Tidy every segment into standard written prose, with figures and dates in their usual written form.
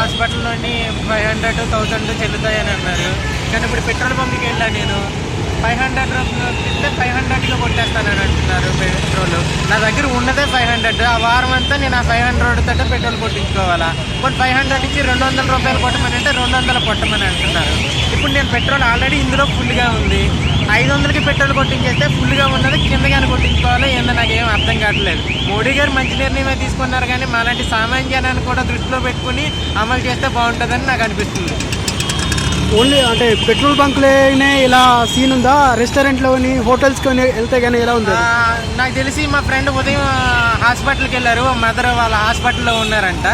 హాస్పిటల్లోని 500, 1000 చెల్లుతాయని అన్నారు. కానీ ఇప్పుడు పెట్రోల్ బంక్కి వెళ్ళాను నేను, 500 ఇస్తే 500కి కొట్టేస్తానని అంటున్నారు పెట్రోల్. నా దగ్గర ఉన్నదే 500. ఆ వారం అంతా నేను ఆ 500 తోటే పెట్రోల్ కొట్టించుకోవాలా. ఇప్పుడు 500 ఇచ్చి 200 రూపాయలు కొట్టమని అంటే 200 కొట్టమని అంటున్నారు. ఇప్పుడు నేను పెట్రోల్ ఆల్రెడీ ఇందులో ఫుల్గా ఉంది, 500కి పెట్రోల్ కొట్టించేస్తే ఫుల్గా ఉన్నది కిందగానే కొట్టించుకోవాలో ఏందో నాకేం అర్థం కావట్లేదు. మోడీ గారు మంచి నిర్ణయమే తీసుకున్నారు, కానీ మాలాంటి సామాన్య జనాన్ని కూడా దృష్టిలో పెట్టుకుని అమలు చేస్తే బాగుంటుందని నాకు అనిపిస్తుంది. ఓన్లీ అంటే పెట్రోల్ బంక్లోనే ఇలా సీన్ ఉందా? రెస్టారెంట్లోని హోటల్స్లోని వెళ్తే కానీ ఎలా ఉంది? నాకు తెలిసి మా ఫ్రెండ్ ఉదయం హాస్పిటల్కి వెళ్ళారు, మదర్ వాళ్ళ హాస్పిటల్లో ఉన్నారంట.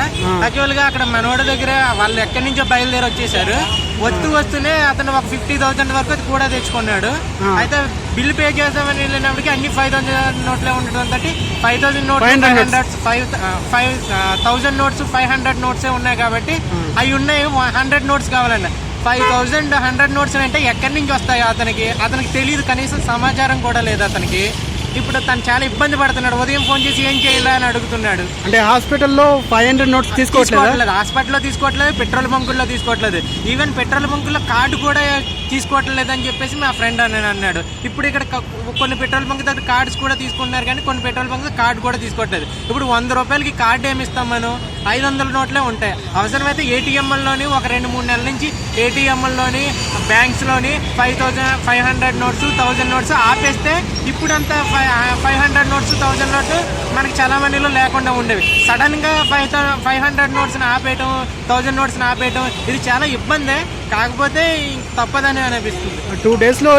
యాక్చువల్గా అక్కడ మనోడి దగ్గర వాళ్ళు ఎక్కడి నుంచో బయలుదేరి వచ్చేసారు. వస్తూనే అతను ఒక 50,000 వరకు కూడా తెచ్చుకున్నాడు. అయితే బిల్ పే చేద్దామని వెళ్ళినప్పటికీ అన్ని 5,000 నోట్లే ఉండటం తోటి 5,000 నోట్స్ 5,000 నోట్స్ 500 నోట్సే ఉన్నాయి కాబట్టి అవి ఉన్నాయి. 100 నోట్స్ కావాలండి. 5,000 100 నోట్స్ అంటే ఎక్కడి నుంచి వస్తాయి అతనికి తెలియదు, కనీసం సమాచారం కూడా లేదు అతనికి. ఇప్పుడు తను చాలా ఇబ్బంది పడుతున్నాడు. ఉదయం ఫోన్ చేసి ఏం చేయాలి అని అడుగుతున్నాడు. అంటే హాస్పిటల్లో 500 నోట్స్ తీసుకోవట్లేదు, హాస్పిటల్లో తీసుకోవట్లేదు, పెట్రోల్ బంకుల్లో తీసుకోవట్లేదు, ఈవెన్ పెట్రోల్ బంకుల్లో కార్డు కూడా తీసుకోవట్లేదు అని చెప్పేసి మా ఫ్రెండ్ అని అన్నాడు. ఇప్పుడు ఇక్కడ కొన్ని పెట్రోల్ బంక్ దగ్గర కార్డ్స్ కూడా తీసుకుంటున్నారు, కానీ కొన్ని పెట్రోల్ బంక్ కార్డు కూడా తీసుకోవట్లేదు. ఇప్పుడు 100 రూపాయలకి కార్డు ఏమి ఇస్తాం మనం? 500 నోట్లే ఉంటాయి. అవసరమైతే ఏటీఎంలోని ఒక 2-3 నెలల నుంచి ఏటీఎంలోని బ్యాంక్స్లోని 500 నోట్స్ 1000 నోట్స్ ఆపేస్తే ఇప్పుడంతా 500 నోట్స్ 1000 నోట్స్ మనకి చలామణిలో లేకుండా ఉండేవి. సడన్గా 500 నోట్స్ని ఆపేయటం, 1000 నోట్స్ని ఆపేయటం ఇది చాలా ఇబ్బందే. కాకపోతే తప్పదని అనిపిస్తుంది. 2 days లో